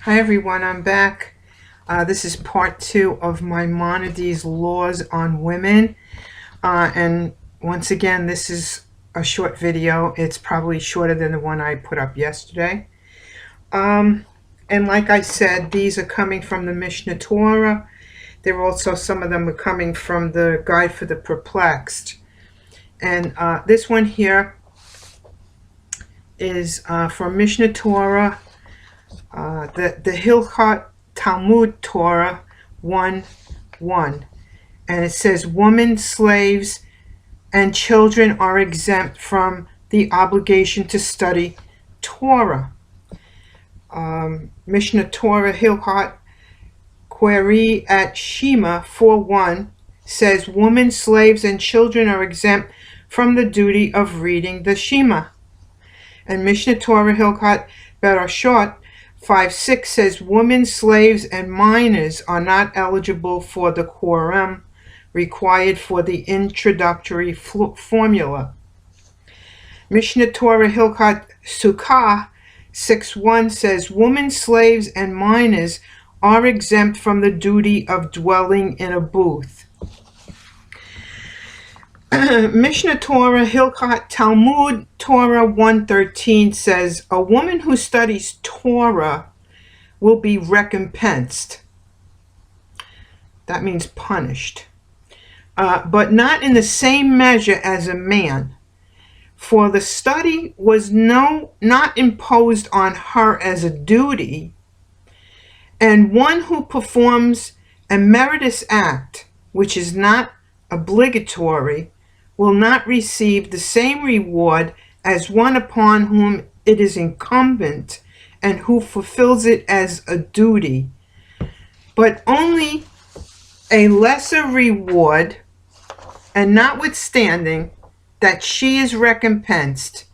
Hi everyone, I'm back. This is part 2 of Maimonides Laws on Women. And once again, this is a short video. It's probably shorter than the one I put up yesterday. And like I said, these are coming from the Mishnah Torah. There are also some of them are coming from the Guide for the Perplexed. And this one here is from Mishnah Torah. The Hilchot Talmud Torah 1:1, and it says, women, slaves, and children are exempt from the obligation to study Torah. Mishnah Torah Hilchot Query at Shema 4:1 says, women, slaves, and children are exempt from the duty of reading the Shema. And Mishnah Torah Hilchot Bereshot 5:6 says, women, slaves, and minors are not eligible for the quorum required for the introductory formula. Mishnah Torah Hilchot Sukkah 6:1 says, women, slaves, and minors are exempt from the duty of dwelling in a booth. Mishnah Torah Hilchot Talmud Torah 1:13 says, a woman who studies Torah will be recompensed. That means punished. But not in the same measure as a man. For the study was not imposed on her as a duty, and one who performs a meritorious act, which is not obligatory, will not receive the same reward as one upon whom it is incumbent and who fulfills it as a duty, but only a lesser reward, and notwithstanding that she is recompensed.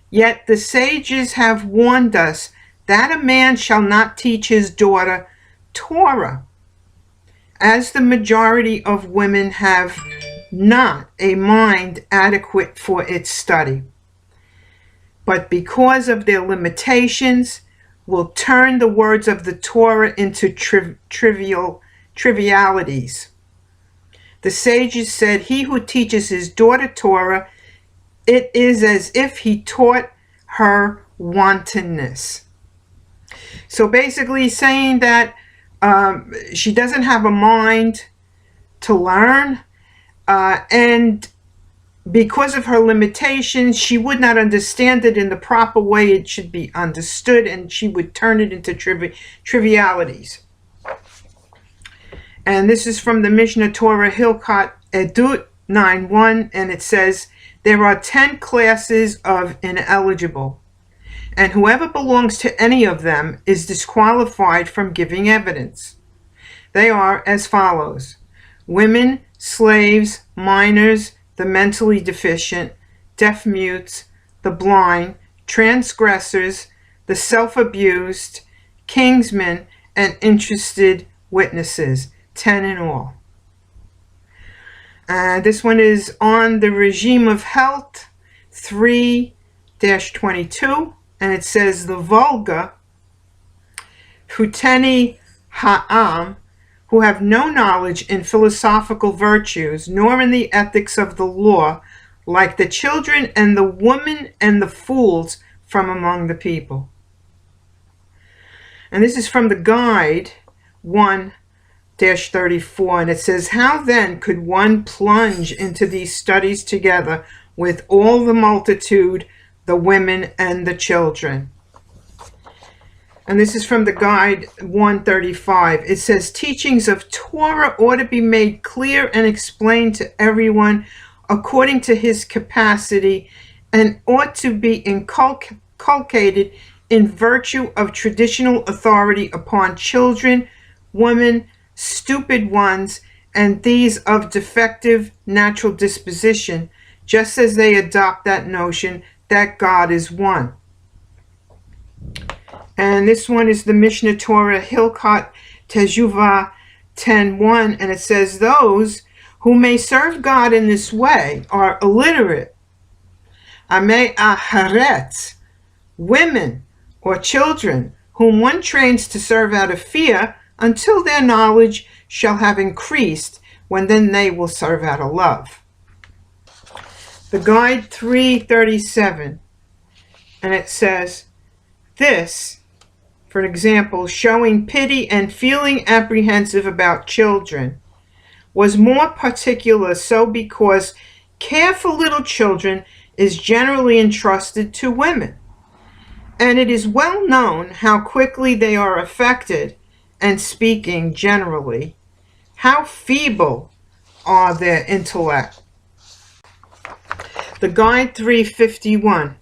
Yet the sages have warned us that a man shall not teach his daughter Torah, as the majority of women have not a mind adequate for its study, but because of their limitations will turn the words of the Torah into trivialities. The sages said, he who teaches his daughter Torah, it is as if he taught her wantonness. So basically saying that she doesn't have a mind to learn, and because of her limitations, she would not understand it in the proper way it should be understood, and she would turn it into trivialities. And this is from the Mishnah Torah Hilchot Edut 9:1, and it says, there are 10 classes of ineligible, and whoever belongs to any of them is disqualified from giving evidence. They are as follows: women, slaves, minors, the mentally deficient, deaf mutes, the blind, transgressors, the self-abused, kingsmen, and interested witnesses, 10 in all. This one is on the regime of health 3-22, and it says, the vulgar, Huteni Ha'am, who have no knowledge in philosophical virtues, nor in the ethics of the law, like the children and the women and the fools from among the people. And this is from the Guide 1-34, and it says, how then could one plunge into these studies together with all the multitude, the women and the children? And this is from the Guide 135. It says, teachings of Torah ought to be made clear and explained to everyone according to his capacity, and ought to be inculcated in virtue of traditional authority upon children, women, stupid ones, and these of defective natural disposition, just as they adopt that notion that God is one. And this one is the Mishnah Torah Hilchot Teshuvah 10:1, and it says, those who may serve God in this way are illiterate, amei aharetz, women or children whom one trains to serve out of fear until their knowledge shall have increased, when then they will serve out of love. The Guide 337, and it says, this, for example, showing pity and feeling apprehensive about children, was more particular so because care for little children is generally entrusted to women, and it is well known how quickly they are affected, and speaking generally, how feeble are their intellect. The Guide 351.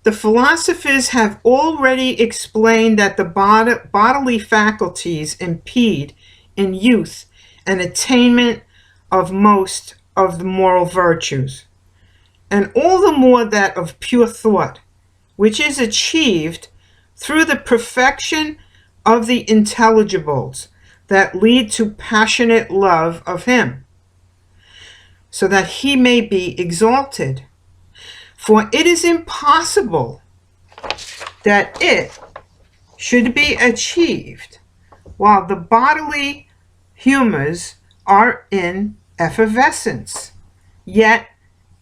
The philosophers have already explained that the bodily faculties impede in youth an attainment of most of the moral virtues, and all the more that of pure thought, which is achieved through the perfection of the intelligibles that lead to passionate love of him, so that he may be exalted. For it is impossible that it should be achieved while the bodily humors are in effervescence. Yet,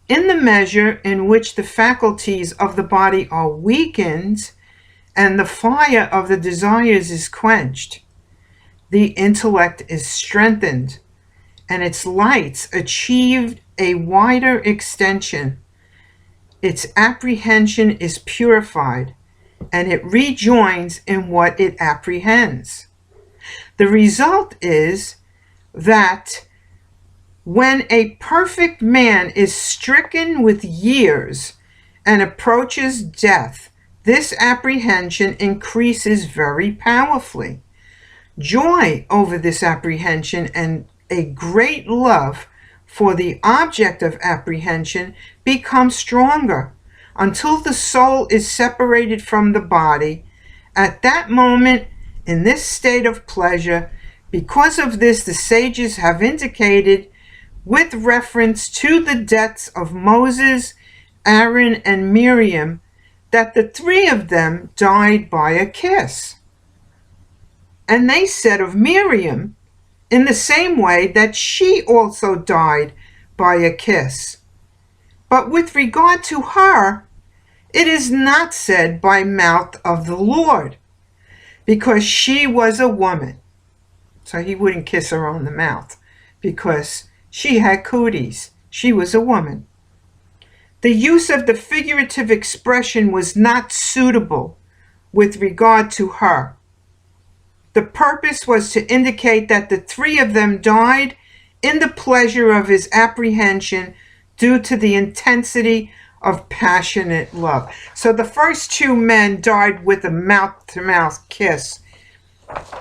in the measure in which the faculties of the body are weakened and the fire of the desires is quenched, the intellect is strengthened and its lights achieve a wider extension. Its apprehension is purified, and it rejoins in what it apprehends. The result is that when a perfect man is stricken with years and approaches death, this apprehension increases very powerfully. Joy over this apprehension and a great love for the object of apprehension becomes stronger until the soul is separated from the body. At that moment, in this state of pleasure, because of this, the sages have indicated, with reference to the deaths of Moses, Aaron, and Miriam, that the three of them died by a kiss. And they said of Miriam, in the same way that she also died by a kiss. But with regard to her, it is not said by mouth of the Lord, because she was a woman. So he wouldn't kiss her on the mouth, because she had cooties. She was a woman. The use of the figurative expression was not suitable with regard to her. The purpose was to indicate that the three of them died in the pleasure of his apprehension due to the intensity of passionate love. So the first two men died with a mouth-to-mouth kiss,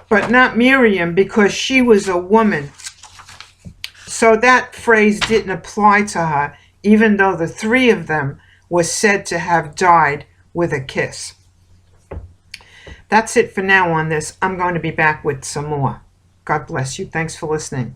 but not Miriam, because she was a woman. So that phrase didn't apply to her, even though the three of them were said to have died with a kiss. That's it for now on this. I'm going to be back with some more. God bless you. Thanks for listening.